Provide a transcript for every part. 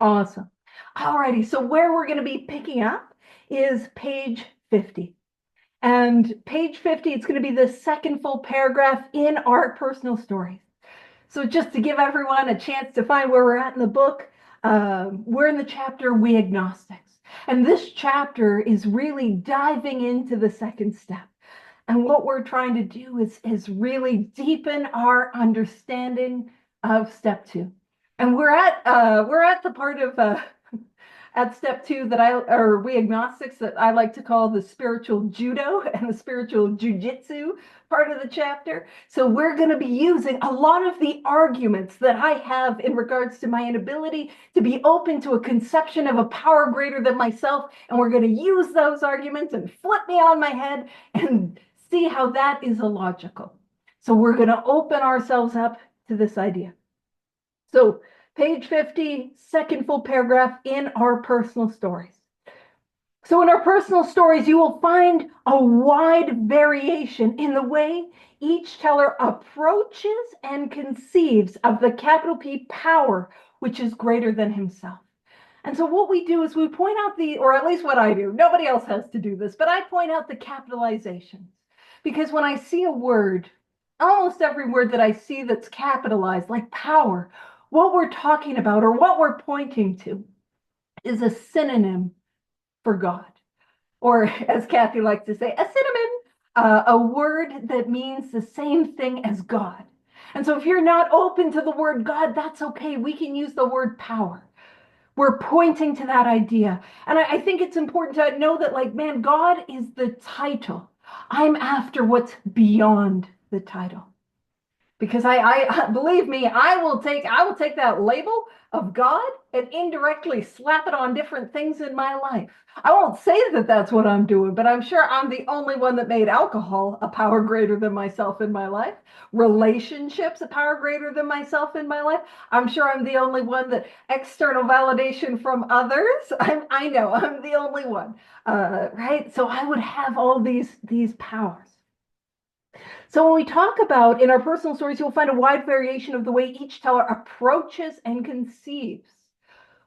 Awesome. Alrighty, so where we're going to be picking up is page 50. And page 50, it's going to be the second full paragraph in our personal stories. So just to give everyone a chance to find where we're at in the book, we're in the chapter We Agnostics. And this chapter is really diving into the second step. And what we're trying to do is really deepen our understanding of step two. And we're at the part of at step two or We Agnostics, that I like to call the spiritual judo and the spiritual jujitsu part of the chapter. So we're going to be using a lot of the arguments that I have in regards to my inability to be open to a conception of a power greater than myself. And we're going to use those arguments and flip me on my head and see how that is illogical. So we're going to open ourselves up to this idea. So page 50, second full paragraph in our personal stories. So in our personal stories, you will find a wide variation in the way each teller approaches and conceives of the capital P power, which is greater than himself. And so what we do is we point out or at least what I do, nobody else has to do this, but I point out the capitalizations. Because when I see a word, almost every word that I see that's capitalized, like power, what we're talking about or what we're pointing to is a synonym for God. Or as Kathy likes to say, a synonym, a word that means the same thing as God. And so if you're not open to the word God, that's okay. We can use the word power. We're pointing to that idea. And I think it's important to know that, like, man, God is the title. I'm after what's beyond the title. Because I believe me, I will take that label of God and indirectly slap it on different things in my life. I won't say that that's what I'm doing, but I'm sure I'm the only one that made alcohol a power greater than myself in my life. Relationships a power greater than myself in my life. I'm sure I'm the only one that external validation from others. I know I'm the only one, right? So I would have all these powers. So when we talk about in our personal stories, you'll find a wide variation of the way each teller approaches and conceives.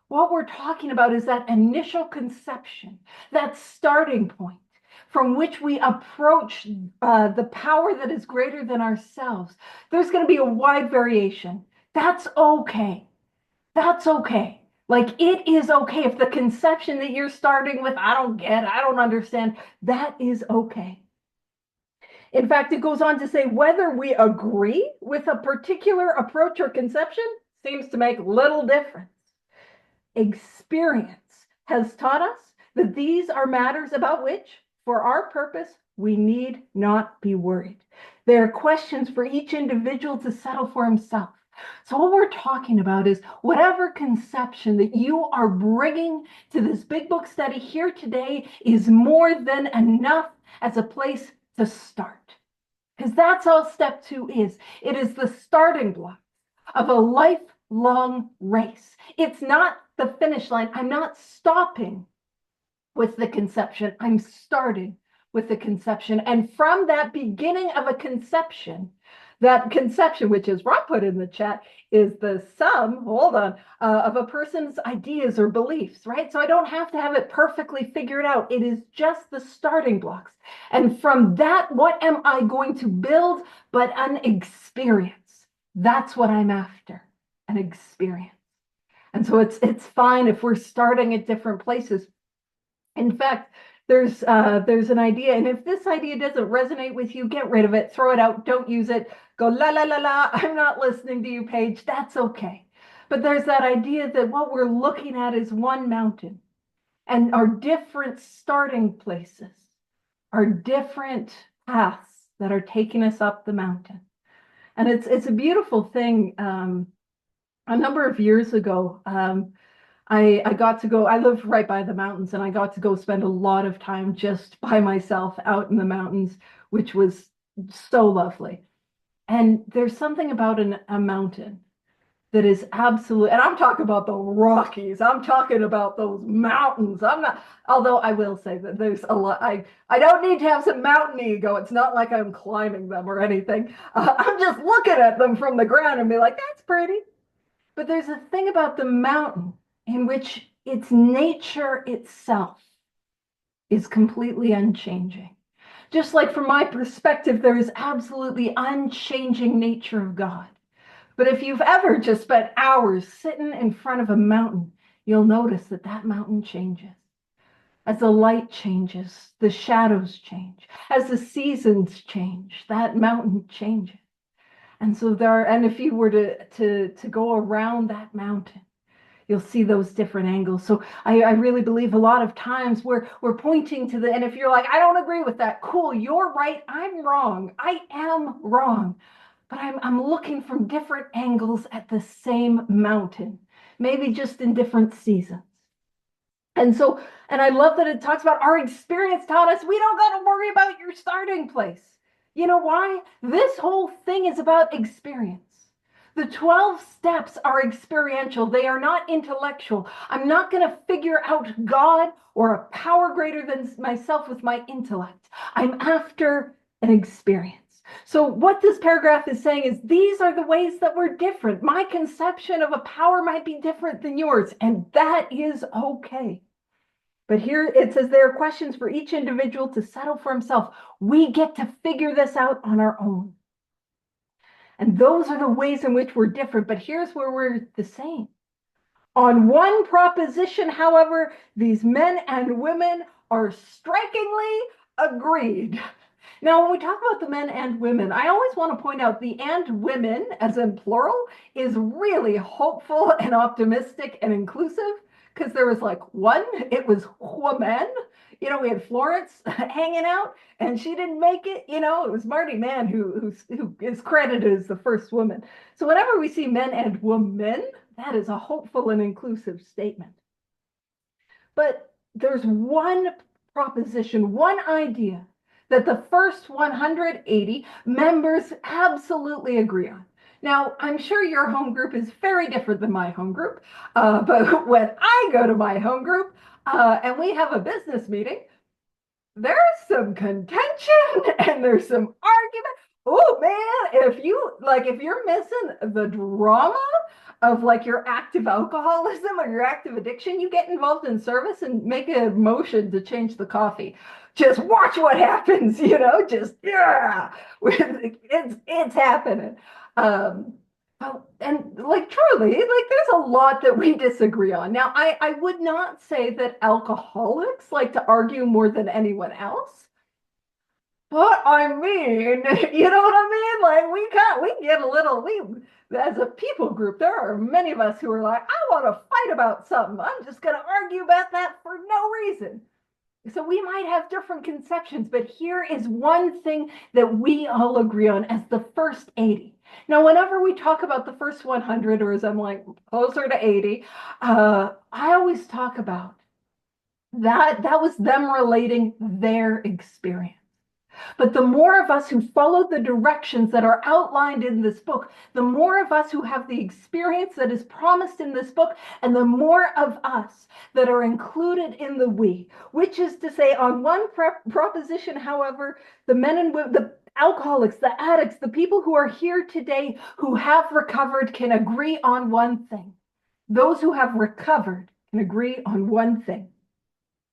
What we're talking about is that initial conception, that starting point from which we approach the power that is greater than ourselves. There's going to be a wide variation. That's okay. That's okay. Like, it is okay if the conception that you're starting with, I don't understand, that is okay. In fact, it goes on to say whether we agree with a particular approach or conception seems to make little difference. Experience has taught us that these are matters about which, for our purpose, we need not be worried. They are questions for each individual to settle for himself. So what we're talking about is whatever conception that you are bringing to this big book study here today is more than enough as a place to start. Because that's all step two is. It is the starting block of a lifelong race. It's not the finish line. I'm not stopping with the conception. I'm starting with the conception. And from that beginning of a conception, that conception, which is Rob put in the chat, is the sum, of a person's ideas or beliefs, right? So I don't have to have it perfectly figured out. It is just the starting blocks. And from that, what am I going to build but an experience? That's what I'm after, an experience. And so it's fine if we're starting at different places. In fact, there's an idea, and if this idea doesn't resonate with you, get rid of it, throw it out, don't use it, go la la la la, I'm not listening to you, Paige, that's okay. But there's that idea that what we're looking at is one mountain, and our different starting places are different paths that are taking us up the mountain. And it's a beautiful thing. A number of years ago, I got to go, I lived right by the mountains, and I got to go spend a lot of time just by myself out in the mountains, which was so lovely. And there's something about a mountain that is absolute, and I'm talking about the Rockies, I'm talking about those mountains. Although I will say that there's a lot, I don't need to have some mountain ego. It's not like I'm climbing them or anything. I'm just looking at them from the ground and be like, that's pretty. But there's a thing about the mountain in which its nature itself is completely unchanging. Just like from my perspective, there is absolutely unchanging nature of God. But if you've ever just spent hours sitting in front of a mountain, you'll notice that that mountain changes. As the light changes, the shadows change. As the seasons change, that mountain changes. And so and if you were to go around that mountain, you'll see those different angles. So I really believe a lot of times we're pointing to and if you're like, I don't agree with that, cool, you're right, I'm wrong. I am wrong. But I'm looking from different angles at the same mountain, maybe just in different seasons. And I love that it talks about our experience taught us we don't got to worry about your starting place. You know why? This whole thing is about experience. The 12 steps are experiential. They are not intellectual. I'm not going to figure out God or a power greater than myself with my intellect. I'm after an experience. So what this paragraph is saying is these are the ways that we're different. My conception of a power might be different than yours, and that is okay. But here it says there are questions for each individual to settle for himself. We get to figure this out on our own. And those are the ways in which we're different. But here's where we're the same. On one proposition, however, these men and women are strikingly agreed. Now, when we talk about the men and women, I always want to point out the and women, as in plural, is really hopeful and optimistic and inclusive, because there was like one, it was woman. We had Florence hanging out, and she didn't make it. It was Marty Mann who is credited as the first woman. So whenever we see men and women, that is a hopeful and inclusive statement. But there's one proposition, one idea that the first 180 members absolutely agree on. Now, I'm sure your home group is very different than my home group, but when I go to my home group and we have a business meeting, there's some contention and there's some argument. Oh man, if you're missing the drama of like your active alcoholism or your active addiction, you get involved in service and make a motion to change the coffee. Just watch what happens, just yeah, it's happening. And like truly, like there's a lot that we disagree on. Now, I would not say that alcoholics like to argue more than anyone else. But I mean, you know what I mean? Like we get a little, as a people group, there are many of us who are like, I want to fight about something. I'm just going to argue about that for no reason. So we might have different conceptions, but here is one thing that we all agree on as the first 80. Now, whenever we talk about the first 100, or as I'm like closer to 80, I always talk about that was them relating their experience. But the more of us who follow the directions that are outlined in this book, the more of us who have the experience that is promised in this book, and the more of us that are included in the we, which is to say, on one proposition, however, the men and women, the alcoholics, the addicts, the people who are here today who have recovered can agree on one thing. Those who have recovered can agree on one thing.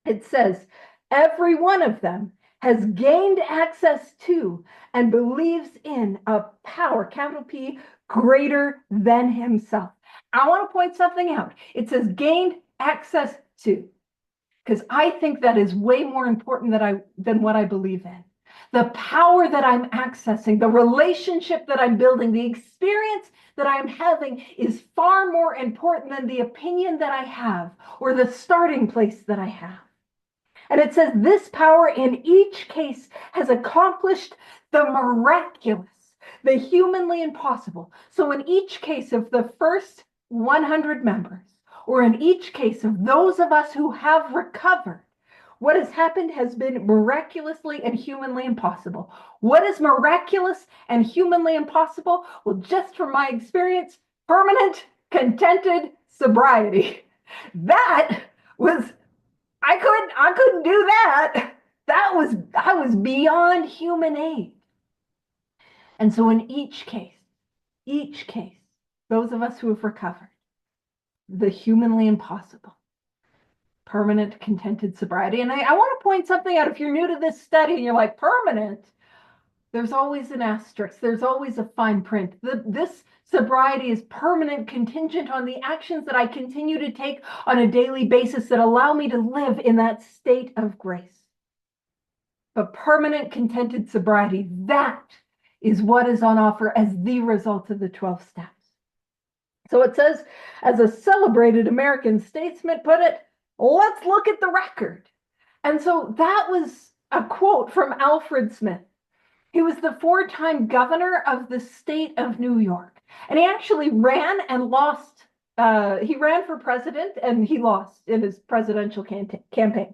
It says, every one of them has gained access to and believes in a power, capital P, greater than himself. I want to point something out. It says gained access to, because I think that is way more important than what I believe in. The power that I'm accessing, the relationship that I'm building, the experience that I'm having is far more important than the opinion that I have or the starting place that I have. And it says this power in each case has accomplished the miraculous, the humanly impossible. So in each case of the first 100 members, or in each case of those of us who have recovered, what has happened has been miraculously and humanly impossible. What is miraculous and humanly impossible? Well, just from my experience, permanent, contented sobriety. That was I couldn't do that. I was beyond human aid. And so in each case, those of us who have recovered, the humanly impossible. Permanent contented sobriety. And I want to point something out. If you're new to this study and you're like, permanent, there's always an asterisk. There's always a fine print. This sobriety is permanent, contingent on the actions that I continue to take on a daily basis that allow me to live in that state of grace. But permanent, contented sobriety, that is what is on offer as the result of the 12 steps. So it says, as a celebrated American statesman put it, let's look at the record. And so that was a quote from Alfred Smith. He was the 4-time governor of the state of New York. And he actually ran and lost. He ran for president and he lost in his presidential campaign.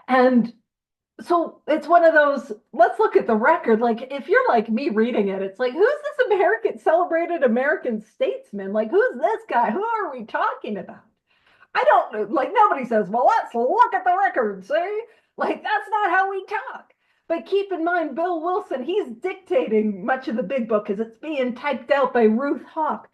And so it's one of those, let's look at the record. Like, if you're like me reading it, it's like, who's this celebrated American statesman? Like, who's this guy? Who are we talking about? I don't, like, nobody says, well, let's look at the record, see? Like, that's not how we talk. But keep in mind, Bill Wilson, he's dictating much of the big book because it's being typed out by Ruth Hawk.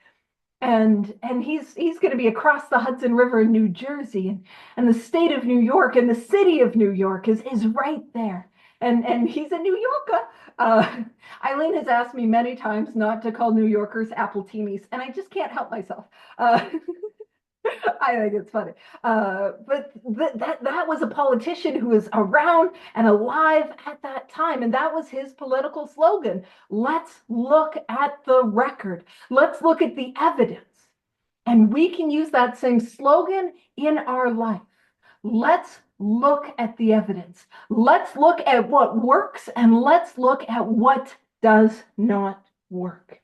And he's going to be across the Hudson River in New Jersey, and the state of New York and the city of New York is right there. And he's a New Yorker. Eileen has asked me many times not to call New Yorkers Appletinis, and I just can't help myself. I think it's funny. But that was a politician who was around and alive at that time. And that was his political slogan. Let's look at the record. Let's look at the evidence. And we can use that same slogan in our life. Let's look at the evidence. Let's look at what works and let's look at what does not work.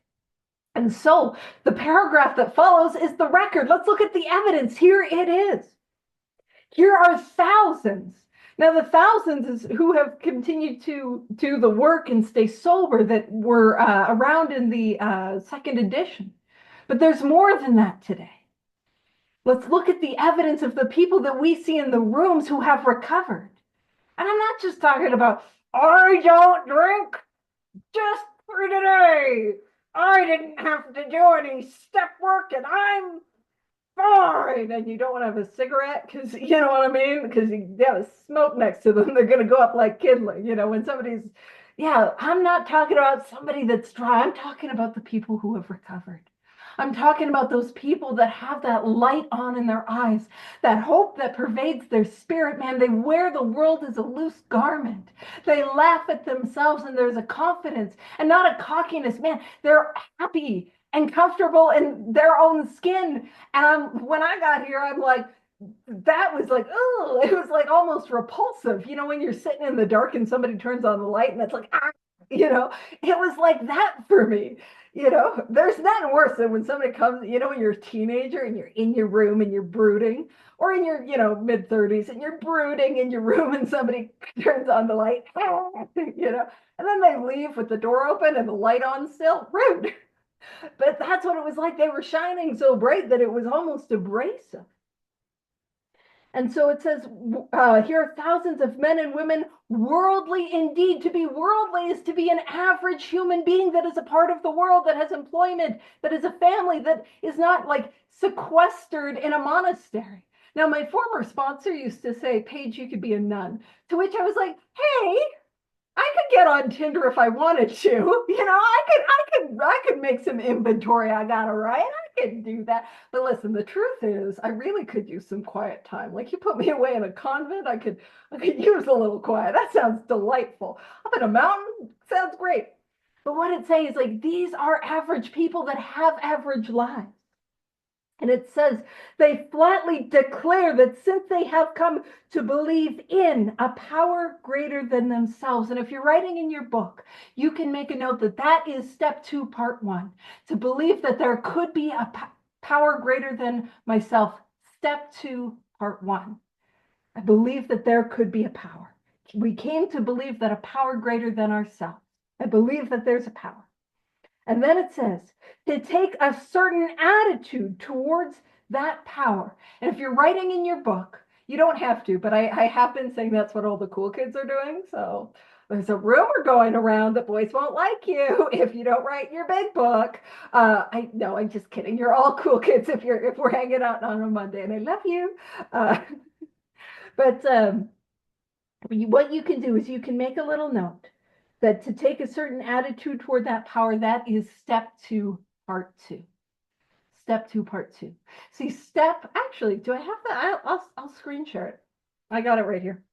And so the paragraph that follows is the record. Let's look at the evidence. Here it is. Here are thousands. Now, the thousands is who have continued to do the work and stay sober that were around in the second edition. But there's more than that today. Let's look at the evidence of the people that we see in the rooms who have recovered. And I'm not just talking about, I don't drink just for today. I didn't have to do any step work and I'm fine. And you don't want to have a cigarette because, you know what I mean? Because you have a smoke next to them. They're going to go up like kindling. You know, when somebody's, yeah, I'm not talking about somebody that's dry. I'm talking about the people who have recovered. I'm talking about those people that have that light on in their eyes, that hope that pervades their spirit, man. They wear the world as a loose garment. They laugh at themselves and there's a confidence and not a cockiness, man. They're happy and comfortable in their own skin. And when I got here, I'm like, that was like, oh, it was like almost repulsive. You know, when you're sitting in the dark and somebody turns on the light and it's like, ah, you know, it was like that for me. You know, there's nothing worse than when somebody comes, you know, when you're a teenager and you're in your room and you're brooding, or in your, you know, mid-30s and you're brooding in your room and somebody turns on the light, you know, and then they leave with the door open and the light on still. Rude. But that's what it was like. They were shining so bright that it was almost abrasive. And so it says, here are thousands of men and women, worldly indeed. To be worldly is to be an average human being that is a part of the world, that has employment, that is a family, that is not like sequestered in a monastery. Now, my former sponsor used to say, Paige, you could be a nun. To which I was like, hey, I could get on Tinder if I wanted to. You know, I could make some inventory. I got to write. I could do that. But listen, the truth is, I really could use some quiet time. Like, you put me away in a convent, I could use a little quiet. That sounds delightful. Up in a mountain, sounds great. But what it's saying is, like, these are average people that have average lives. And it says they flatly declare that since they have come to believe in a power greater than themselves. And if you're writing in your book, you can make a note that that is step 2, part 1. To believe that there could be a power greater than myself. Step 2, part 1. I believe that there could be a power. We came to believe that a power greater than ourselves. I believe that there's a power. And then it says to take a certain attitude towards that power. And if you're writing in your book, you don't have to, but I have been saying that's what all the cool kids are doing. So There's a rumor going around that boys won't like you if you don't write your big book. I'm just kidding. You're all cool kids if we're hanging out on a Monday, and I love you. But what you can do is you can make a little note that to take a certain attitude toward that power, that is step 2, part 2. Step 2, part 2. See, actually, do I have that? I'll screen share it. I got it right here.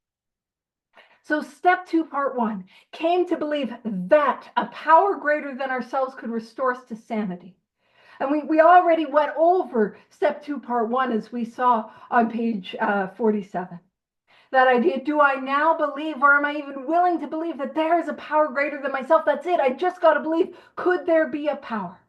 So step 2, part 1, came to believe that a power greater than ourselves could restore us to sanity. And we already went over step 2, part 1, as we saw on page 47. That idea, do I now believe, or am I even willing to believe that there is a power greater than myself? That's it. I just got to believe. Could there be a power?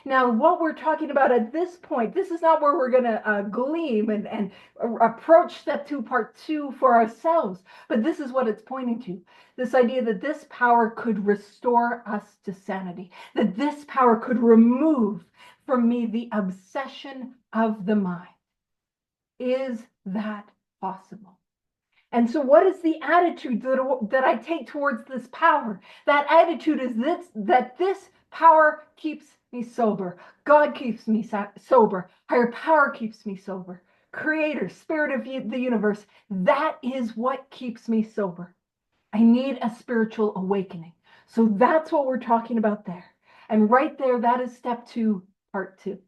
Now, what we're talking about at this point, this is not where we're going to gleam and approach step 2, part 2 for ourselves, but this is what it's pointing to. This idea that this power could restore us to sanity, that this power could remove from me the obsession of the mind. Is that possible? And so what is the attitude that I take towards this power? That attitude is that this power keeps me sober. God keeps me sober. Higher power keeps me sober. Creator, spirit of the universe, that is what keeps me sober. I need a spiritual awakening. So that's what we're talking about there. And right there, that is step 2, part 2.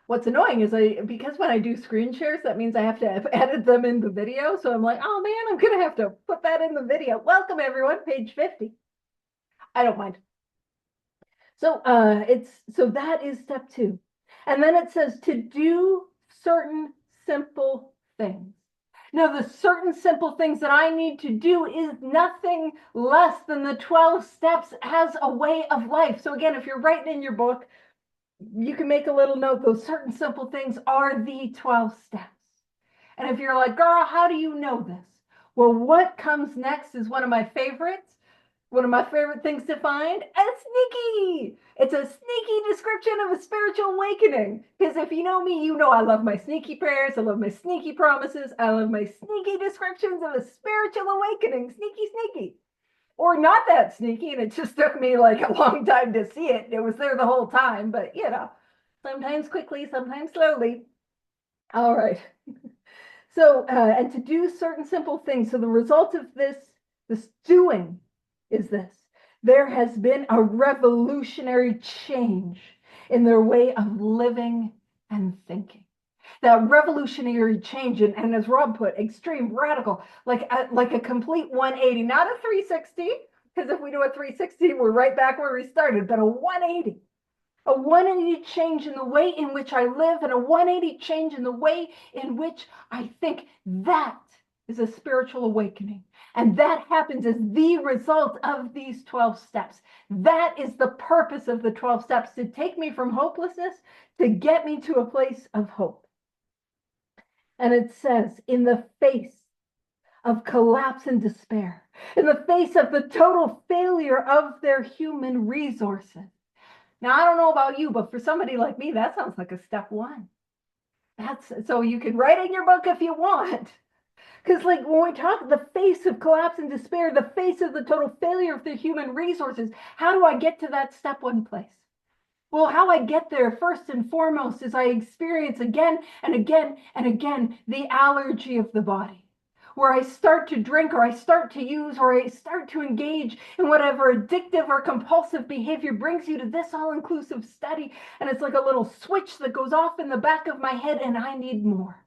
What's annoying is because when I do screen shares, that means I have to edit them in the video. So I'm like, oh man, I'm going to have to put that in the video. Welcome everyone, page 50. I don't mind. So that is step 2. And then it says to do certain simple things. Now, the certain simple things that I need to do is nothing less than the 12 steps as a way of life. So again, if you're writing in your book, you can make a little note. Those certain simple things are the 12 steps. And if you're like, girl, how do you know this? Well, what comes next is one of my favorites. One of my favorite things to find, a sneaky. It's a sneaky description of a spiritual awakening. Because if you know me, you know I love my sneaky prayers. I love my sneaky promises. I love my sneaky descriptions of a spiritual awakening. Sneaky, sneaky. Or not that sneaky, and it just took me like a long time to see it. It was there the whole time, but sometimes quickly, sometimes slowly. All right. So, and to do certain simple things. So the result of this doing is this. There has been a revolutionary change in their way of living and thinking. That revolutionary change, and as Rob put, extreme, radical, like a complete 180, not a 360, because if we do a 360, we're right back where we started, but a 180. A 180 change in the way in which I live, and a 180 change in the way in which I think. That is a spiritual awakening. And that happens as the result of these 12 steps. That is the purpose of the 12 steps, to take me from hopelessness to get me to a place of hope. And it says, in the face of collapse and despair, in the face of the total failure of their human resources. Now, I don't know about you, but for somebody like me, that sounds like a step 1. So you can write in your book if you want. Because like when we talk the face of collapse and despair, the face of the total failure of the human resources, how do I get to that step 1 place? Well, how I get there first and foremost is I experience again and again and again the allergy of the body, where I start to drink, or I start to use, or I start to engage in whatever addictive or compulsive behavior brings you to this all-inclusive study. And it's like a little switch that goes off in the back of my head, and I need more.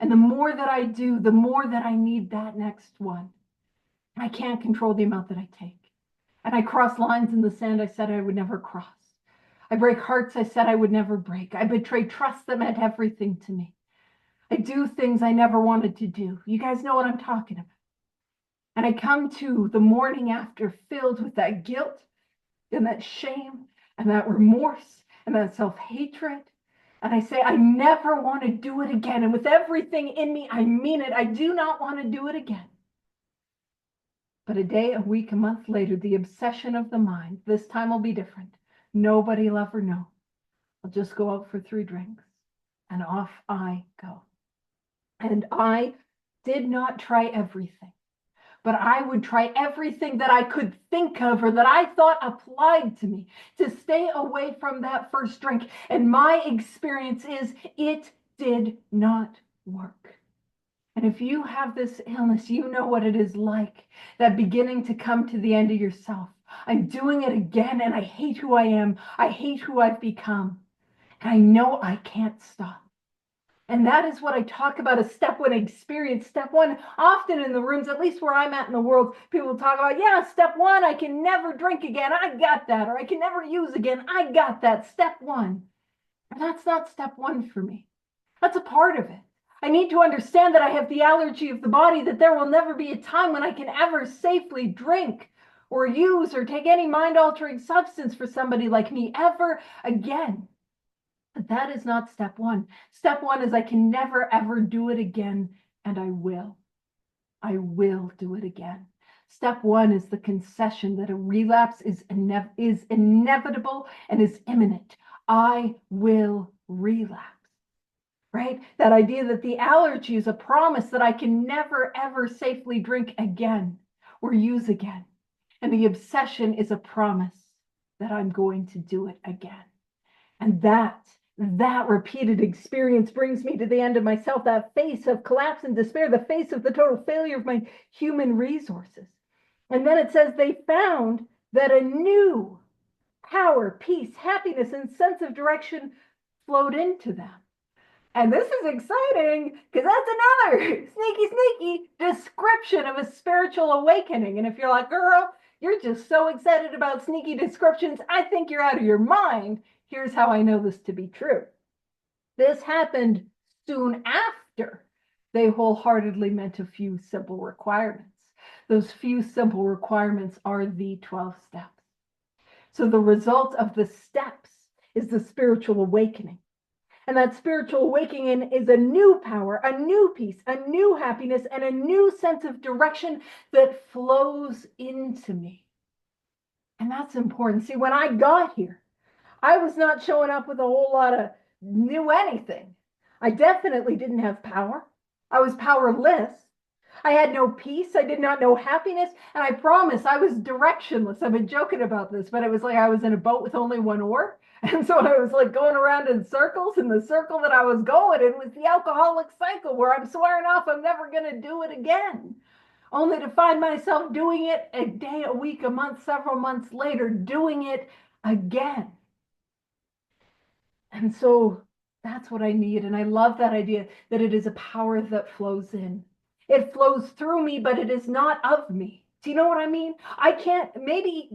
And the more that I do, the more that I need that next one. I can't control the amount that I take. And I cross lines in the sand I said I would never cross. I break hearts I said I would never break. I betray trust that meant everything to me. I do things I never wanted to do. You guys know what I'm talking about. And I come to the morning after filled with that guilt and that shame and that remorse and that self-hatred. And I say, I never want to do it again. And with everything in me, I mean it. I do not want to do it again. But a day, a week, a month later, the obsession of the mind, this time will be different. Nobody will ever know. I'll just go out for 3 drinks and off I go. And I did not try everything. but I would try everything that I could think of or that I thought applied to me to stay away from that first drink. And my experience is it did not work. And if you have this illness, you know what it is like, that beginning to come to the end of yourself. I'm doing it again, and I hate who I am. I hate who I've become. And I know I can't stop. And that is what I talk about as step one experience. Step one, often in the rooms, at least where I'm at in the world, people talk about, yeah, step one, I can never drink again. I got that. Or I can never use again. I got that. Step one. And that's not step one for me. That's a part of it. I need to understand that I have the allergy of the body, that there will never be a time when I can ever safely drink or use or take any mind-altering substance for somebody like me ever again. But that is not step one. Step one is I can never, ever do it again, and I will. I will do it again. Step one is the concession that a relapse is inevitable and is imminent. I will relapse. Right? That idea that the allergy is a promise that I can never, ever safely drink again or use again. And the obsession is a promise that I'm going to do it again. And that repeated experience brings me to the end of myself, that face of collapse and despair, the face of the total failure of my human resources. And then it says they found that a new power, peace, happiness, and sense of direction flowed into them. And this is exciting because that's another sneaky description of a spiritual awakening. And if you're like, girl, you're just so excited about sneaky descriptions, I think you're out of your mind. Here's how I know this to be true. This happened soon after they wholeheartedly met a few simple requirements. Those few simple requirements are the 12 steps. So the result of the steps is the spiritual awakening. And that spiritual awakening is a new power, a new peace, a new happiness, and a new sense of direction that flows into me. And that's important. See, when I got here, I was not showing up with a whole lot of new anything. I definitely didn't have power. I was powerless. I had no peace. I did not know happiness. And I promise I was directionless. I've been joking about this, but it was like I was in a boat with only one oar. And so I was like going around in circles, and the circle that I was going in was the alcoholic cycle where I'm swearing off I'm never going to do it again, only to find myself doing it a day, a week, a month, several months later, doing it again. And so that's what I need. And I love that idea that it is a power that flows in. It flows through me, but it is not of me. Do you know what I mean? I can't, maybe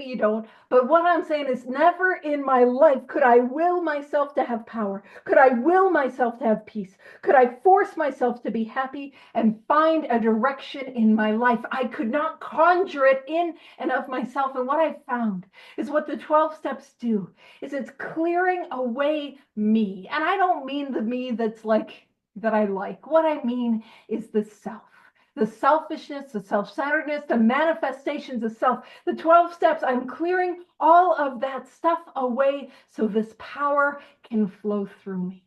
you don't, but what I'm saying is never in my life could I will myself to have power. Could I will myself to have peace? Could I force myself to be happy and find a direction in my life? I could not conjure it in and of myself. And what I found is what the 12 steps do is it's clearing away me. And I don't mean the me that's like, that I like. What I mean is the self. The selfishness, the self-centeredness, the manifestations of self. The 12 steps, I'm clearing all of that stuff away so this power can flow through me.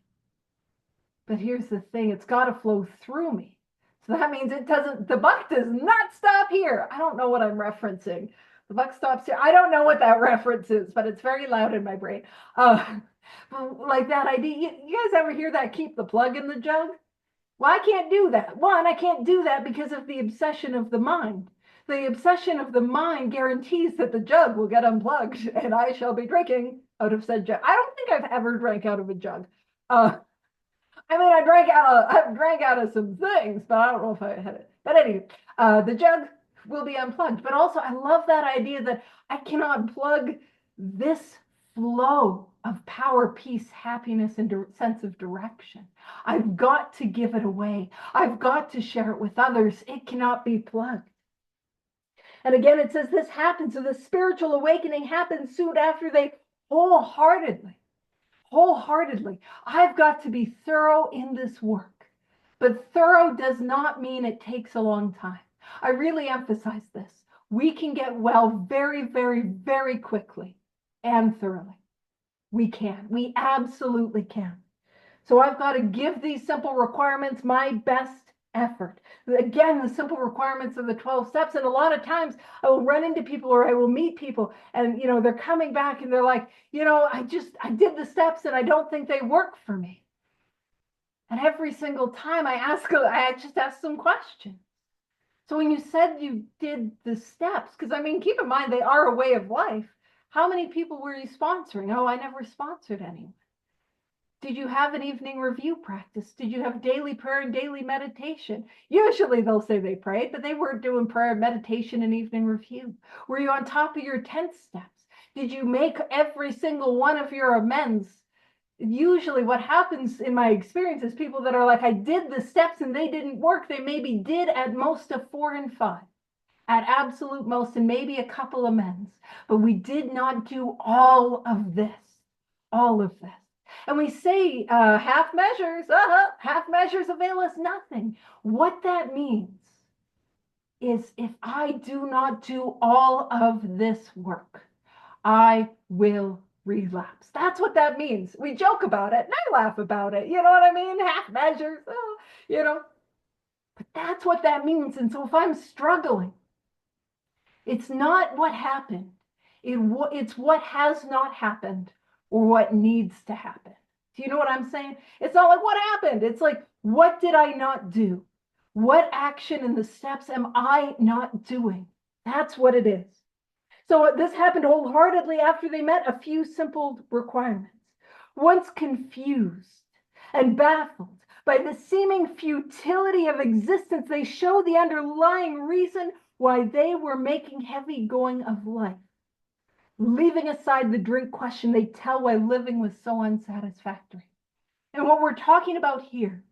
But here's the thing, it's got to flow through me. So that means it doesn't, the buck does not stop here. I don't know what I'm referencing. The buck stops here. I don't know what that reference is, but it's very loud in my brain. Like that idea, you guys ever hear that, keep the plug in the jug? Well, I can't do that. One, I can't do that because of the obsession of the mind. The obsession of the mind guarantees that the jug will get unplugged and I shall be drinking out of said jug. I don't think I've ever drank out of a jug. I mean, I've drank out of some things, but I don't know if I had it. But anyway, the jug will be unplugged. But also, I love that idea that I cannot plug this flow of power, peace, happiness, and sense of direction. I've got to give it away. I've got to share it with others. It cannot be plugged. And again, it says this happens. So the spiritual awakening happens soon after they wholeheartedly. I've got to be thorough in this work. But thorough does not mean it takes a long time. I really emphasize this. We can get well very, very, very quickly and thoroughly. We can. We absolutely can. So I've got to give these simple requirements my best effort. Again, the simple requirements of the 12 steps. And a lot of times I will run into people or I will meet people and, they're coming back and they're like, I did the steps and I don't think they work for me. And every single time I just ask some questions. So when you said you did the steps, because keep in mind, they are a way of life. How many people were you sponsoring? Oh, I never sponsored anyone. Did you have an evening review practice? Did you have daily prayer and daily meditation? Usually they'll say they prayed, but they weren't doing prayer, meditation, and evening review. Were you on top of your 10 steps? Did you make every single one of your amends? Usually what happens in my experience is people that are like, I did the steps and they didn't work. They maybe did at most a 4 and 5, at absolute most, and maybe a couple amends. But we did not do all of this. And we say half measures avail us nothing. What that means is if I do not do all of this work, I will relapse. That's what that means. We joke about it and I laugh about it. You know what I mean? Half measures, But that's what that means. And so if I'm struggling, it's not what happened. It's what has not happened or what needs to happen. Do you know what I'm saying? It's not like what happened. It's like, what did I not do? What action in the steps am I not doing? That's what it is. So this happened wholeheartedly after they met a few simple requirements. Once confused and baffled by the seeming futility of existence, they show the underlying reason why they were making heavy going of life. Leaving aside the drink question, they tell why living was so unsatisfactory. And what we're talking about here,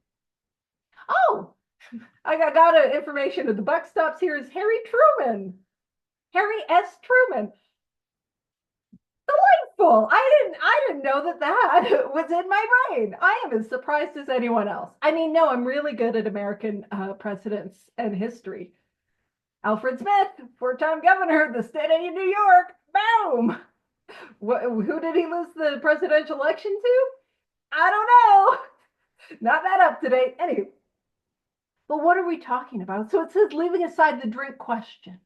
I got information that the buck stops here is Harry Truman. Harry S. Truman. Delightful. I didn't know that was in my brain. I am as surprised as anyone else. No, I'm really good at American presidents and history. Alfred Smith, 4-time governor of the state of New York. Boom. Who did he lose the presidential election to? I don't know. Not that up to date. Anyway. But what are we talking about? So it says leaving aside the drink question.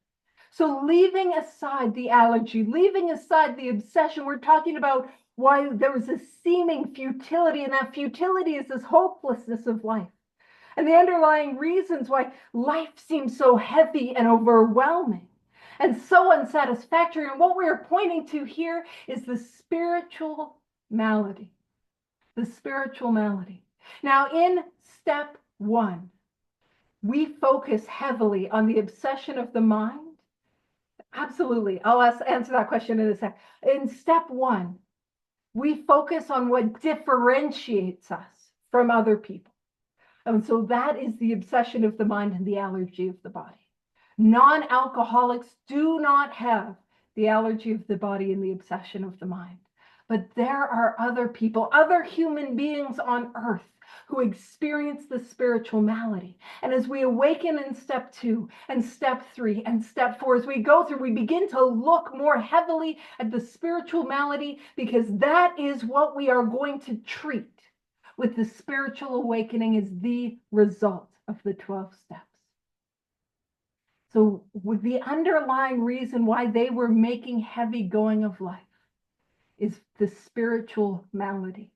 So leaving aside the allergy, leaving aside the obsession, we're talking about why there was a seeming futility, and that futility is this hopelessness of life. And the underlying reasons why life seems so heavy and overwhelming and so unsatisfactory. And what we're pointing to here is the spiritual malady. The spiritual malady. Now, in step 1, we focus heavily on the obsession of the mind. Absolutely. I'll answer that question in a sec. In step 1, we focus on what differentiates us from other people. And so that is the obsession of the mind and the allergy of the body. Non-alcoholics do not have the allergy of the body and the obsession of the mind. But there are other people, other human beings on earth who experience the spiritual malady. And as we awaken in step 2 and step 3 and step 4, as we go through, we begin to look more heavily at the spiritual malady, because that is what we are going to treat with the spiritual awakening as the result of the 12 steps. So with the underlying reason why they were making heavy going of life is the spiritual malady.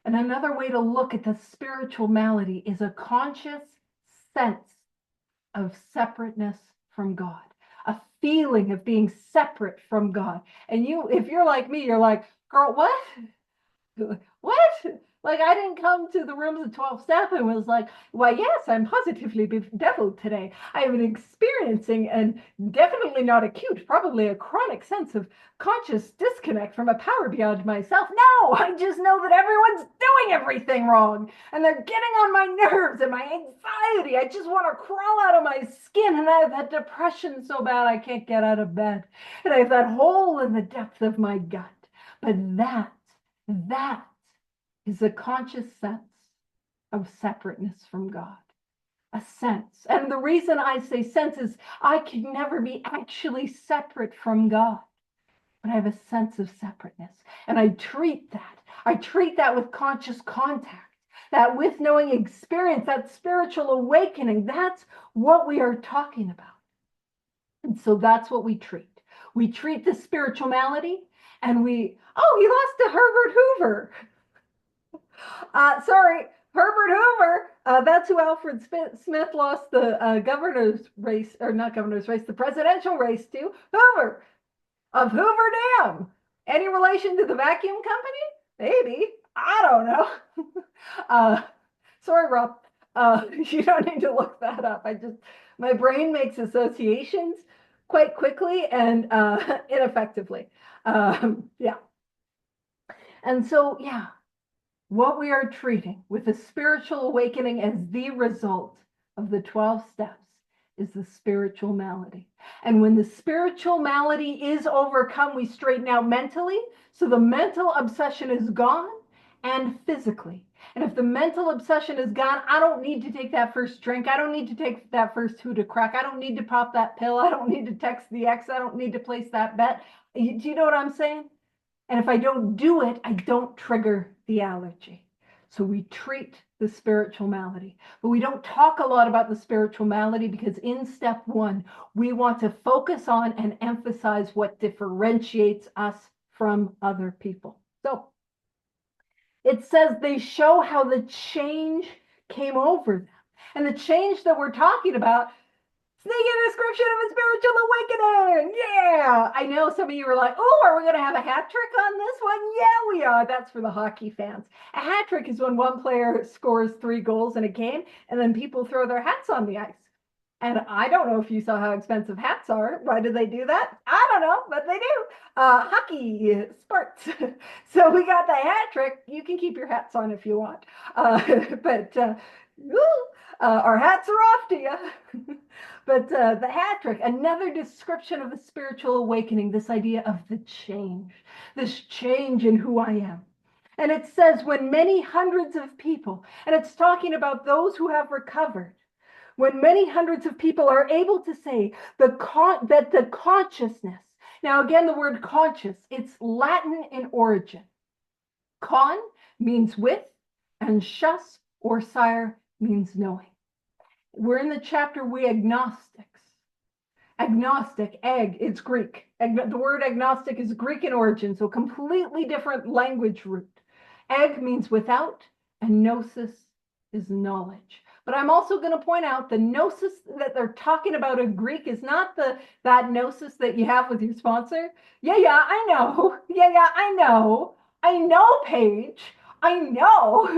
And another way to look at the spiritual malady is a conscious sense of separateness from God, a feeling of being separate from God. And if you're like me, you're like, girl, what? What? Like, I didn't come to the rooms of 12 step and was like, why, yes, I'm positively bedeviled today. I am experiencing, and definitely not acute, probably a chronic sense of conscious disconnect from a power beyond myself. No, I just know that everyone's doing everything wrong and they're getting on my nerves and my anxiety. I just want to crawl out of my skin, and I have that depression so bad I can't get out of bed. And I have that hole in the depth of my gut. But that is a conscious sense of separateness from God. A sense. And the reason I say sense is I can never be actually separate from God, but I have a sense of separateness. And I treat that with conscious contact. that with knowing experience, that spiritual awakening, that's what we are talking about. And so that's what we treat. We treat the spiritual malady, and he lost to Herbert Hoover. Sorry, Herbert Hoover. That's who Alfred Smith lost the governor's race, or not governor's race, the presidential race to. Hoover of Hoover Dam. Any relation to the vacuum company? Maybe. I don't know. Sorry, Rob. You don't need to look that up. My brain makes associations quite quickly and ineffectively. Yeah. And so, yeah, what we are treating with the spiritual awakening as the result of the 12 steps is the spiritual malady. And when the spiritual malady is overcome, we straighten out mentally. So the mental obsession is gone, and physically. And if the mental obsession is gone, I don't need to take that first drink. I don't need to take that first hoot of crack. I don't need to pop that pill. I don't need to text the ex. I don't need to place that bet. Do you know what I'm saying? And if I don't do it, I don't trigger the allergy. So we treat the spiritual malady. But we don't talk a lot about the spiritual malady because in step 1, we want to focus on and emphasize what differentiates us from other people. So it says they show how the change came over them. And the change that we're talking about, sneaky description of a spiritual awakening. Yeah. I know some of you are like, oh, are we going to have a hat trick on this one? Yeah, we are. That's for the hockey fans. A hat trick is when one player scores 3 goals in a game and then people throw their hats on the ice. And I don't know if you saw how expensive hats are. Why do they do that? I don't know, but they do. Hockey sports. So we got the hat trick. You can keep your hats on if you want. But our hats are off to you. But the hat trick, another description of the spiritual awakening, this idea of the change, this change in who I am. And it says when many hundreds of people, and it's talking about those who have recovered, when many hundreds of people are able to say that the consciousness, now again, the word conscious, it's Latin in origin. Con means with, and shus or sire means knowing. We're in the chapter We Agnostics. Agnostic, it's Greek. The word agnostic is Greek in origin, so completely different language root. Means without, and gnosis is knowledge. But I'm also going to point out the gnosis that they're talking about in Greek is not that gnosis that you have with your sponsor. Yeah, I know. Yeah, I know. I know, Paige. I know.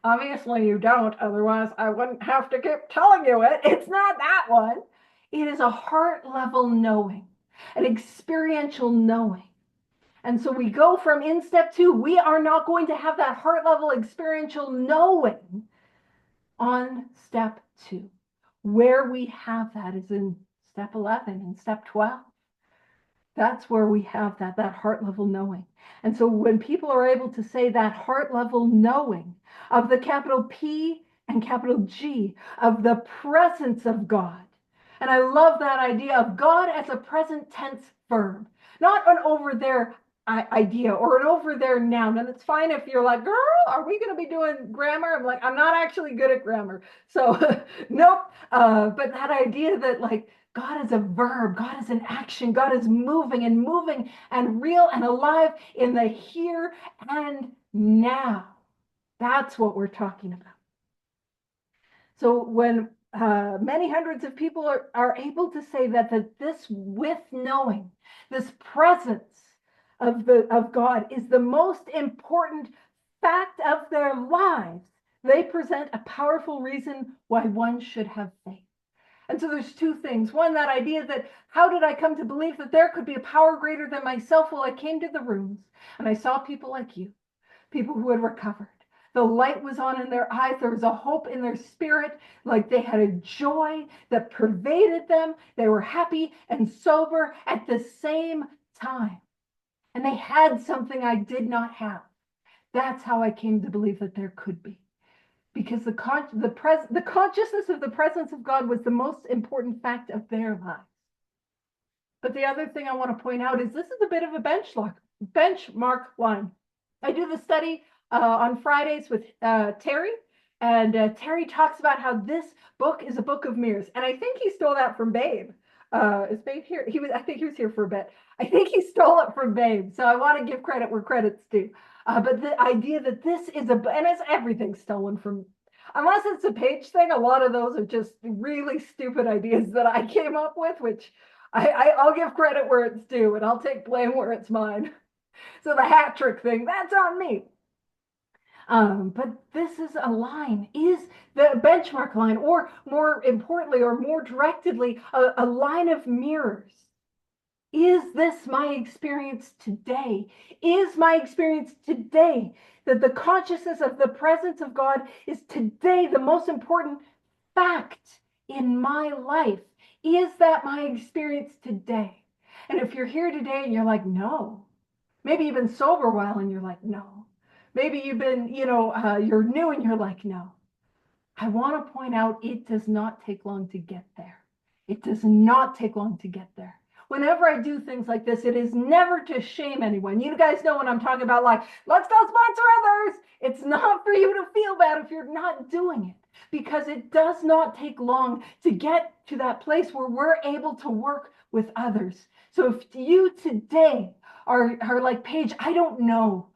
Obviously you don't. Otherwise, I wouldn't have to keep telling you it. It's not that one. It is a heart level knowing, an experiential knowing. And so we go from in step 2, we are not going to have that heart level experiential knowing on step 2. Where we have that is in step 11 and step 12. That's where we have that heart level knowing. And so when people are able to say that heart level knowing of the capital P and capital G, of the presence of God, and I love that idea of God as a present tense verb, not an over there idea or an over there noun. And it's fine if you're like, girl, are we going to be doing grammar? I'm like, I'm not actually good at grammar. So nope. But that idea that like God is a verb, God is an action, God is moving and real and alive in the here and now. That's what we're talking about. So when many hundreds of people are able to say that this with knowing, this presence of God is the most important fact of their lives, they present a powerful reason why one should have faith. And so there's 2 things. One, that idea that how did I come to believe that there could be a power greater than myself? Well, I came to the rooms and I saw people like you, people who had recovered. The light was on in their eyes. There was a hope in their spirit, like they had a joy that pervaded them. They were happy and sober at the same time. And they had something I did not have. That's how I came to believe that there could be. Because the consciousness of the presence of God was the most important fact of their lives. But the other thing I want to point out is this is a bit of a benchmark line. I do the study on Fridays with Terry. And Terry talks about how this book is a book of mirrors. And I think he stole that from Babe. Is Babe here? I think he was here for a bit. I think he stole it from Babe. So I want to give credit where credit's due. But the idea that this is and it's everything stolen from, unless it's a page thing, a lot of those are just really stupid ideas that I came up with, which I'll give credit where it's due and I'll take blame where it's mine. So the hat trick thing, that's on me. But this is a line, is the benchmark line, or more importantly, or more directly, a line of mirrors. Is this my experience today? Is my experience today that the consciousness of the presence of God is today the most important fact in my life? Is that my experience today? And if you're here today and you're like, no, maybe you've been sober a while and you're like, no. Maybe you've been, you're new and you're like, no. I want to point out it does not take long to get there. It does not take long to get there. Whenever I do things like this, it is never to shame anyone. You guys know when I'm talking about like, let's go sponsor others. It's not for you to feel bad if you're not doing it, because it does not take long to get to that place where we're able to work with others. So if you today are like, Paige, I don't know,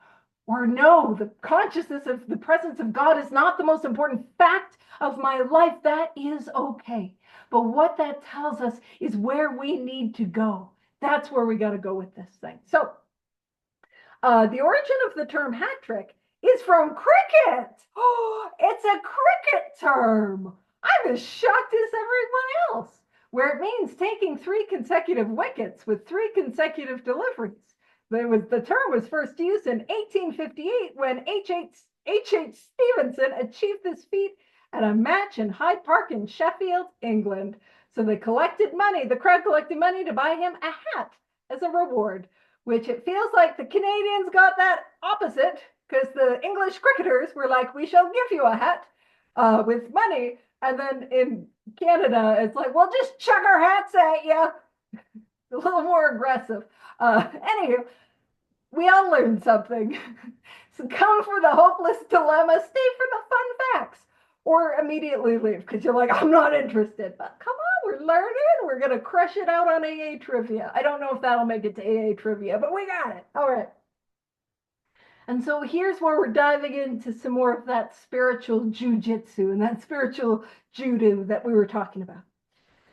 or no, the consciousness of the presence of God is not the most important fact of my life, that is okay. But what that tells us is where we need to go. That's where we got to go with this thing. So the origin of the term hat trick is from cricket. Oh, it's a cricket term. I'm as shocked as everyone else, where it means taking 3 consecutive wickets with 3 consecutive deliveries. The term was first used in 1858 when H.H. Stevenson achieved this feat at a match in Hyde Park in Sheffield, England. So the crowd collected money to buy him a hat as a reward, which it feels like the Canadians got that opposite, because the English cricketers were like, we shall give you a hat with money. And then in Canada, it's like, well, just chuck our hats at you. A little more aggressive. Anywho, we all learned something. So come for the hopeless dilemma, stay for the fun facts, or immediately leave because you're like, I'm not interested. But come on, we're learning. We're going to crush it out on AA trivia. I don't know if that'll make it to AA trivia, but we got it. All right. And so here's where we're diving into some more of that spiritual jujitsu and that spiritual judo that we were talking about.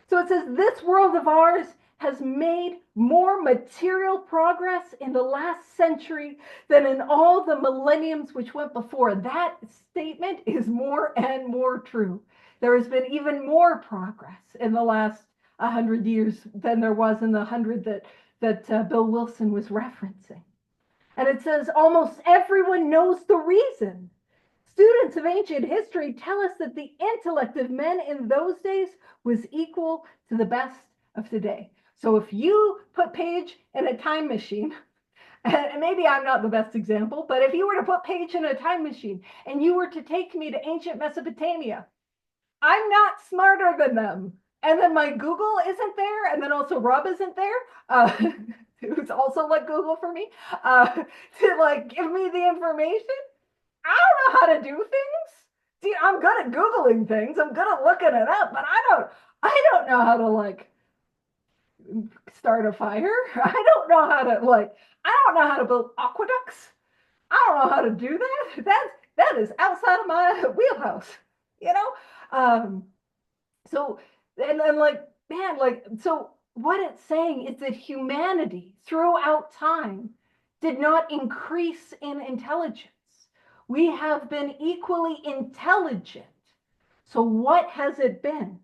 So it says, this world of ours has made more material progress in the last century than in all the millenniums which went before. That statement is more and more true. There has been even more progress in the last 100 years than there was in the 100 that Bill Wilson was referencing. And it says, almost everyone knows the reason. Students of ancient history tell us that the intellect of men in those days was equal to the best of today. So if you put Paige in a time machine, and maybe I'm not the best example, but if you were to put Paige in a time machine and you were to take me to ancient Mesopotamia, I'm not smarter than them. And then my Google isn't there, and then also Rob isn't there, who's also like Google for me, to like give me the information. I don't know how to do things. See, I'm good at Googling things. I'm good at looking it up, but I don't know how to like start a fire. I don't know how to build aqueducts. I don't know how to do that. That is outside of my wheelhouse, you know? So, and then like, man, like, so what it's saying is that humanity throughout time did not increase in intelligence. We have been equally intelligent. So what has it been?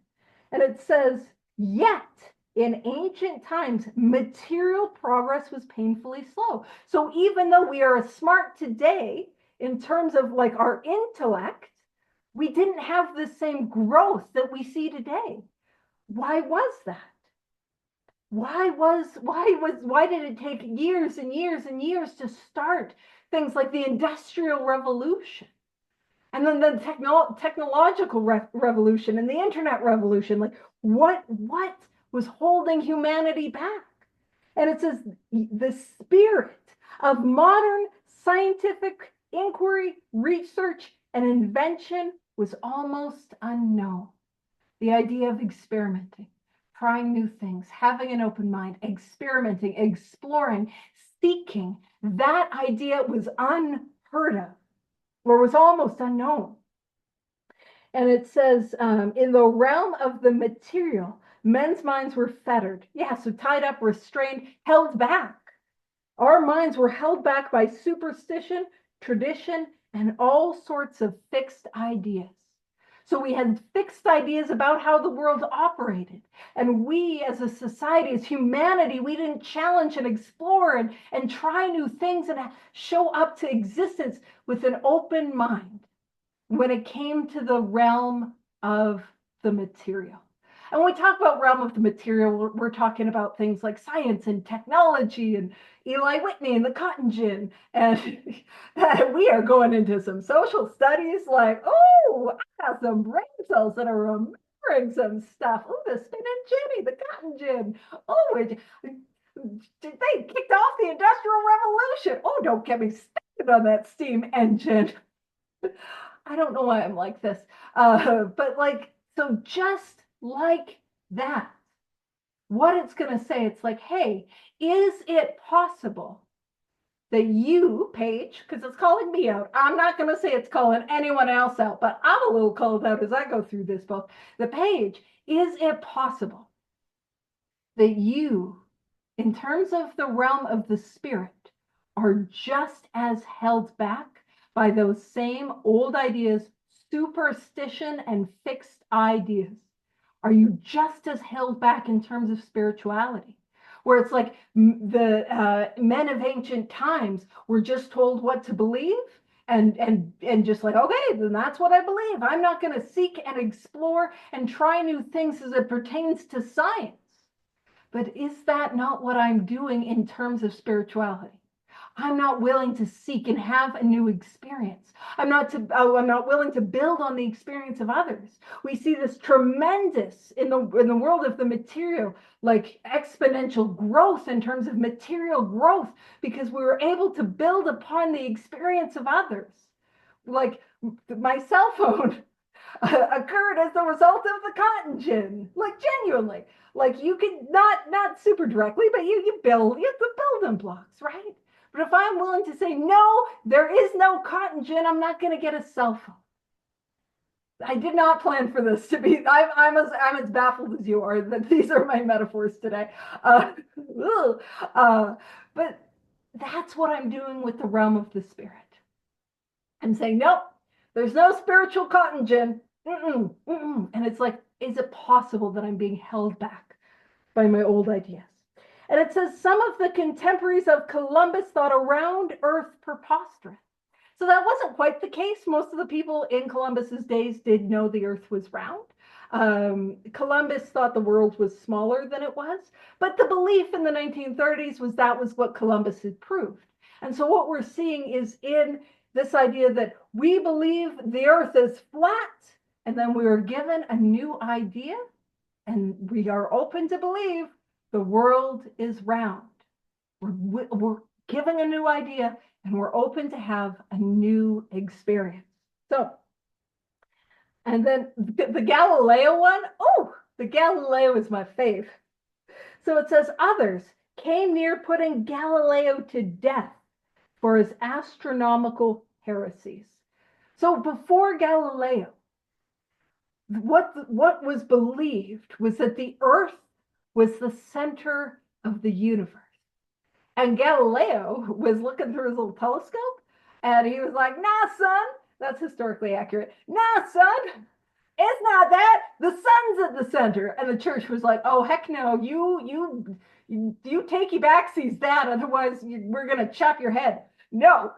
And it says, yet in ancient times, material progress was painfully slow. So even though we are smart today in terms of like our intellect, we didn't have the same growth that we see today. Why was that? Why did it take years and years and years to start things like the Industrial Revolution, and then the technological revolution and the internet revolution? Like, what was holding humanity back? And it says the spirit of modern scientific inquiry, research, and invention was almost unknown. The idea of experimenting, trying new things, having an open mind, experimenting, exploring, seeking, that idea was unheard of, or was almost unknown. And it says, in the realm of the material, men's minds were fettered. Yeah, so tied up, restrained, held back. Our minds were held back by superstition, tradition, and all sorts of fixed ideas. So we had fixed ideas about how the world operated. And we as a society, as humanity, we didn't challenge and explore and try new things and show up to existence with an open mind when it came to the realm of the material. And when we talk about realm of the material, we're talking about things like science and technology and Eli Whitney and the cotton gin. And we are going into some social studies like, oh, I have some brain cells that are remembering some stuff. Oh, the spin and Jenny, the cotton gin. Oh, they kicked off the Industrial Revolution. Oh, don't get me started on that steam engine. I don't know why I'm like this. But like, so just like that, what it's going to say, it's like, hey, is it possible that you, Paige, because it's calling me out, I'm not going to say it's calling anyone else out, but I'm a little called out as I go through this book. The Paige, is it possible that you, in terms of the realm of the spirit, are just as held back by those same old ideas, superstition, and fixed ideas? Are you just as held back in terms of spirituality? Where it's like the men of ancient times were just told what to believe and just like, okay, then that's what I believe. I'm not going to seek and explore and try new things as it pertains to science. But is that not what I'm doing in terms of spirituality? I'm not willing to seek and have a new experience. I'm not willing to build on the experience of others. We see this tremendous in the world of the material, like exponential growth in terms of material growth, because we were able to build upon the experience of others. Like my cell phone occurred as the result of the cotton gin, like genuinely. Like you could not super directly, but you have the building blocks, right? But if I'm willing to say, no, there is no cotton gin, I'm not going to get a cell phone. I did not plan for this to be, I'm as baffled as you are that these are my metaphors today. But that's what I'm doing with the realm of the spirit. I'm saying, nope, there's no spiritual cotton gin. And it's like, is it possible that I'm being held back by my old ideas? And it says some of the contemporaries of Columbus thought a round earth preposterous. So that wasn't quite the case. Most of the people in Columbus's days did know the earth was round. Columbus thought the world was smaller than it was, but the belief in the 1930s was that was what Columbus had proved. And so what we're seeing is in this idea that we believe the earth is flat, and then we are given a new idea, and we are open to believe the world is round. We're given a new idea, and we're open to have a new experience. So, and then the Galileo one, oh, the Galileo is my fave. So it says others came near putting Galileo to death for his astronomical heresies. So before Galileo, what was believed was that the earth was the center of the universe. And Galileo was looking through his little telescope and he was like, nah, son, that's historically accurate. Nah, son, it's not that. The sun's at the center. And the church was like, oh, heck no, you takey backsies that, otherwise we're going to chop your head. No.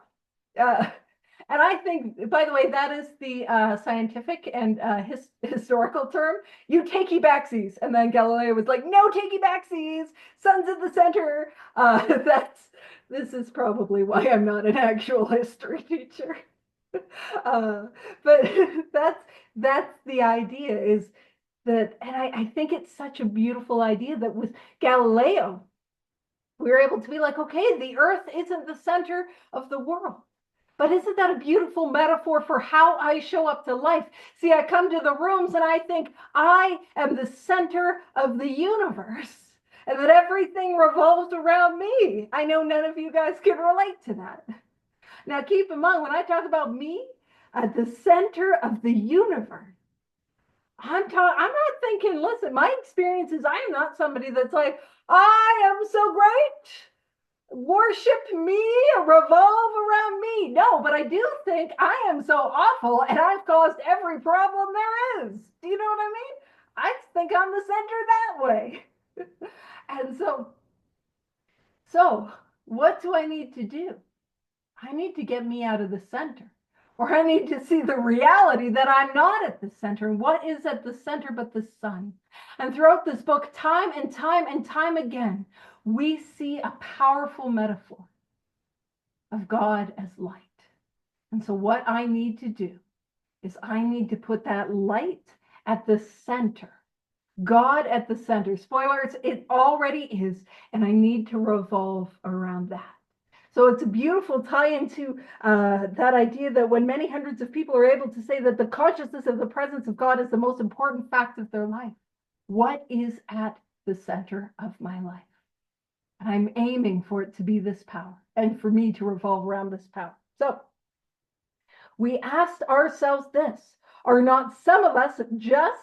And I think, by the way, that is the scientific and historical term. You takey backsies. And then Galileo was like, no takey backsies. Sun's at the center. This is probably why I'm not an actual history teacher. But that's the idea is that, and I think it's such a beautiful idea that with Galileo, we were able to be like, okay, the earth isn't the center of the world. But isn't that a beautiful metaphor for how I show up to life? See, I come to the rooms and I think I am the center of the universe and that everything revolves around me. I know none of you guys can relate to that. Now, keep in mind, when I talk about me at the center of the universe, I'm not thinking, listen, my experience is I am not somebody that's like, I am so great, worship me, revolve around me. No, but I do think I am so awful and I've caused every problem there is. Do you know what I mean? I think I'm the center that way. And so what do I need to do? I need to get me out of the center. Or I need to see the reality that I'm not at the center. And what is at the center but the sun? And throughout this book, time and time and time again, we see a powerful metaphor of God as light. And so what I need to do is I need to put that light at the center. God at the center. Spoilers, it already is. And I need to revolve around that. So it's a beautiful tie into that idea that when many hundreds of people are able to say that the consciousness of the presence of God is the most important fact of their life, what is at the center of my life? And I'm aiming for it to be this power and for me to revolve around this power. So we asked ourselves this, are not some of us just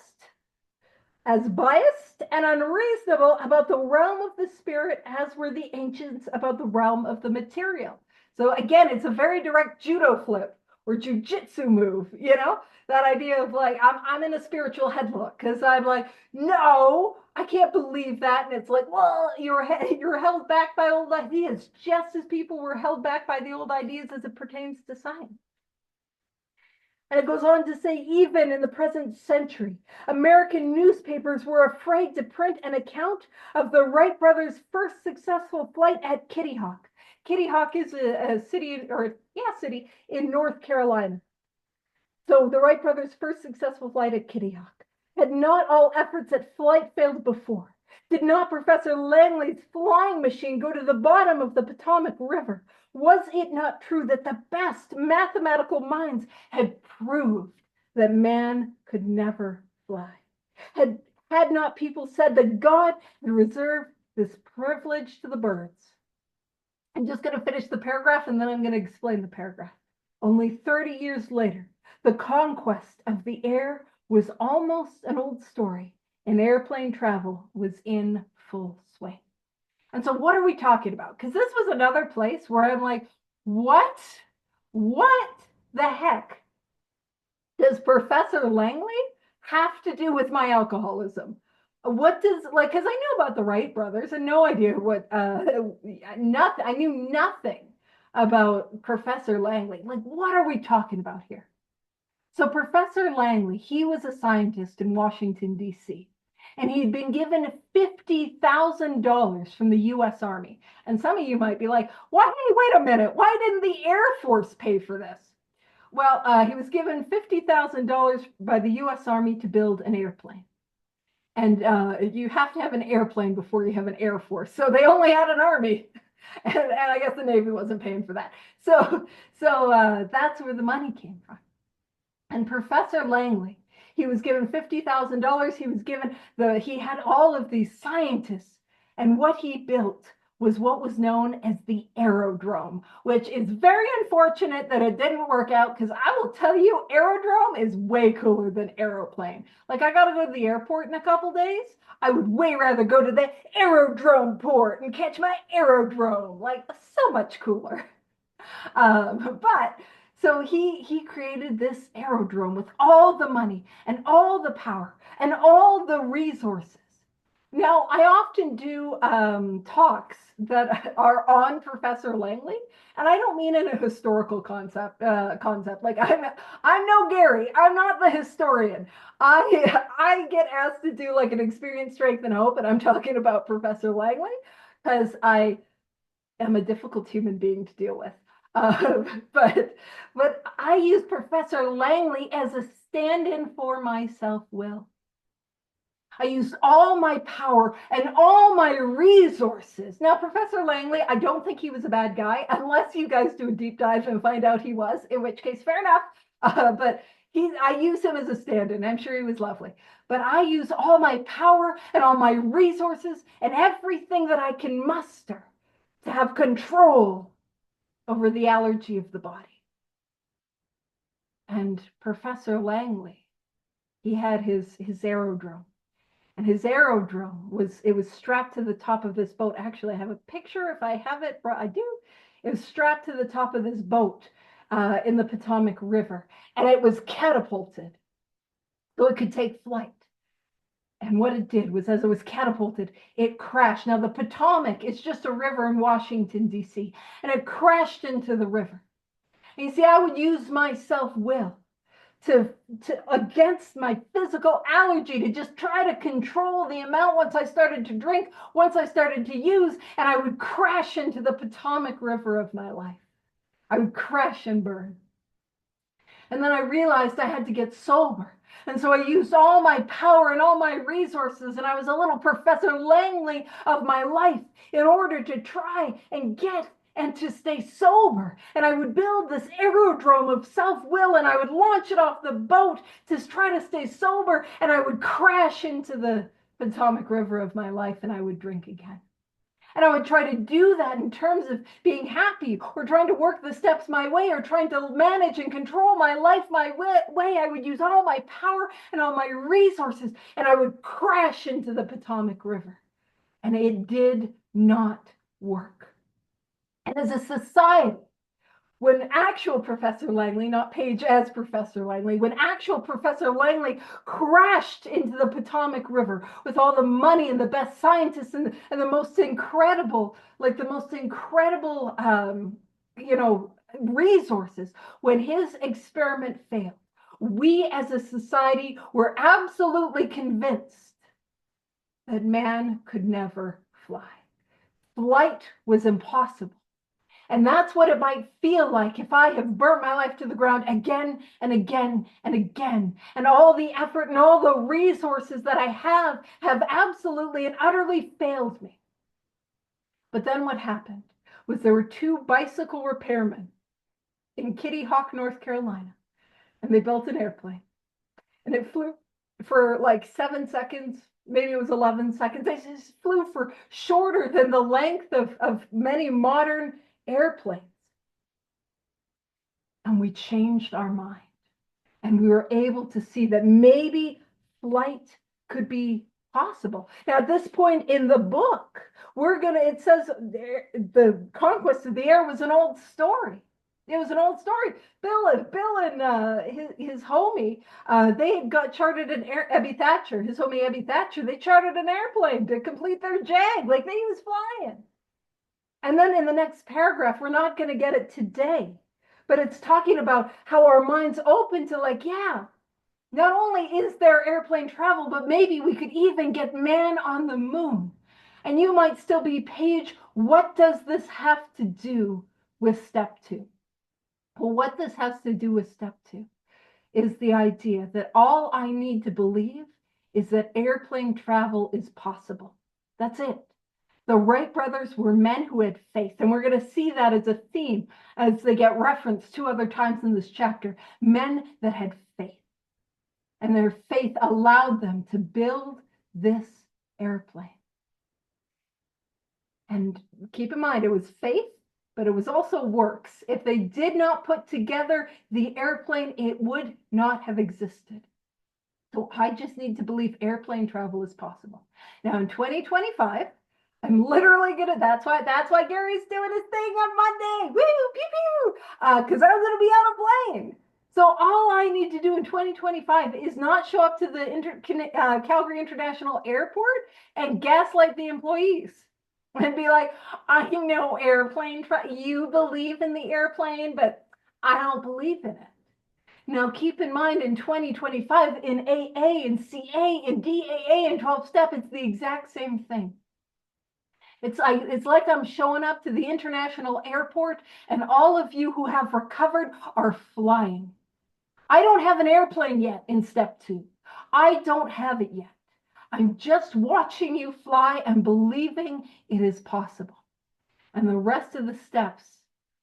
as biased and unreasonable about the realm of the spirit as were the ancients about the realm of the material? So again, it's a very direct judo flip or jujitsu move, you know, that idea of like, I'm in a spiritual headlock because I'm like, no, I can't believe that. And it's like, well, you're held back by old ideas, just as people were held back by the old ideas as it pertains to science. And it goes on to say, even in the present century, American newspapers were afraid to print an account of the Wright brothers' first successful flight at Kitty Hawk. Kitty Hawk is a city in North Carolina. So the Wright brothers' first successful flight at Kitty Hawk. Had not all efforts at flight failed before? Did not Professor Langley's flying machine go to the bottom of the Potomac River? Was it not true that the best mathematical minds had proved that man could never fly? Had not people said that God had reserved this privilege to the birds? I'm just going to finish the paragraph and then I'm going to explain the paragraph. Only 30 years later, the conquest of the air was almost an old story, and airplane travel was in full swing. And so what are we talking about? Because this was another place where I'm like, what the heck does Professor Langley have to do with my alcoholism? What does, like, because I know about the Wright brothers and no idea what, nothing, I knew nothing about Professor Langley. Like, what are we talking about here? So Professor Langley, he was a scientist in Washington, D.C., and he'd been given $50,000 from the U.S. Army. And some of you might be like, wait a minute, why didn't the Air Force pay for this? Well, he was given $50,000 by the U.S. Army to build an airplane. And you have to have an airplane before you have an Air Force. So they only had an Army. And I guess the Navy wasn't paying for that. So that's where the money came from. And Professor Langley, he was given $50,000. He had all of these scientists. And what he built was what was known as the aerodrome, which is very unfortunate that it didn't work out because I will tell you, aerodrome is way cooler than aeroplane. Like, I got to go to the airport in a couple days. I would way rather go to the aerodrome port and catch my aerodrome. Like, so much cooler. So he created this aerodrome with all the money and all the power and all the resources. Now, I often do talks that are on Professor Langley, and I don't mean in a historical concept. Like, I'm no Gary. I'm not the historian. I get asked to do like an experience, strength, and hope, and I'm talking about Professor Langley because I am a difficult human being to deal with. But I use Professor Langley as a stand-in for my self-will. I used all my power and all my resources. Now, Professor Langley, I don't think he was a bad guy, unless you guys do a deep dive and find out he was, in which case, fair enough. But I use him as a stand-in. I'm sure he was lovely. But I use all my power and all my resources and everything that I can muster to have control over the allergy of the body. And Professor Langley, he had his aerodrome. And his aerodrome was strapped to the top of this boat. Actually, I have a picture if I have it. I do. It was strapped to the top of this boat in the Potomac River. And it was catapulted so it could take flight. And what it did was, as it was catapulted, it crashed. Now, the Potomac is just a river in Washington, D.C., and it crashed into the river. And you see, I would use my self-will to against my physical allergy to just try to control the amount once I started to drink, once I started to use, and I would crash into the Potomac River of my life. I would crash and burn. And then I realized I had to get sober. And so I used all my power and all my resources, and I was a little Professor Langley of my life in order to try and get and to stay sober. And I would build this aerodrome of self-will, and I would launch it off the boat to try to stay sober, and I would crash into the Potomac River of my life, and I would drink again. And I would try to do that in terms of being happy or trying to work the steps my way or trying to manage and control my life my way. I would use all my power and all my resources, and I would crash into the Potomac River. And it did not work. And as a society, when actual Professor Langley, not Paige as Professor Langley, when actual Professor Langley crashed into the Potomac River with all the money and the best scientists and the most incredible, resources, when his experiment failed, we as a society were absolutely convinced that man could never fly. Flight was impossible. And that's what it might feel like if I have burnt my life to the ground again and again and again. And all the effort and all the resources that I have absolutely and utterly failed me. But then what happened was there were two bicycle repairmen in Kitty Hawk, North Carolina, and they built an airplane. And it flew for like 7 seconds, maybe it was 11 seconds. They just flew for shorter than the length of many modern airplanes. And we changed our mind, and we were able to see that maybe flight could be possible. Now, at this point in the book, it says the conquest of the air was an old story. It was an old story. Bill and his homie, they had got chartered an Abby Thatcher, his homie Abby Thatcher, they chartered an airplane to complete their jag, like he was flying. And then in the next paragraph, we're not going to get it today, but it's talking about how our minds open to not only is there airplane travel, but maybe we could even get man on the moon. And you might still be, Paige, what does this have to do with step 2? Well, what this has to do with step 2 is the idea that all I need to believe is that airplane travel is possible. That's it. The Wright brothers were men who had faith, and we're going to see that as a theme as they get referenced 2 other times in this chapter. Men that had faith, and their faith allowed them to build this airplane. And keep in mind, it was faith, but it was also works. If they did not put together the airplane, it would not have existed. So I just need to believe airplane travel is possible. Now in 2025, I'm literally that's why Gary's doing his thing on Monday. Woo, pew, pew. Because I'm going to be on a plane. So all I need to do in 2025 is not show up to the Calgary International Airport and gaslight the employees and be like, I know airplane you believe in the airplane, but I don't believe in it. Now, keep in mind, in 2025, in AA, in CA, in DAA, in 12-step, it's the exact same thing. It's like I'm showing up to the international airport, and all of you who have recovered are flying. I don't have an airplane yet in step 2. I don't have it yet. I'm just watching you fly and believing it is possible. And the rest of the steps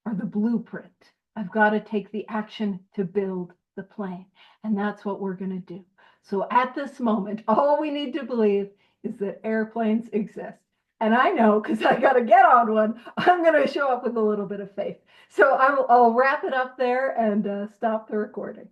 are the blueprint. I've got to take the action to build the plane. And that's what we're going to do. So at this moment, all we need to believe is that airplanes exist. And I know, because I got to get on one, I'm going to show up with a little bit of faith. So I'll wrap it up there and stop the recording.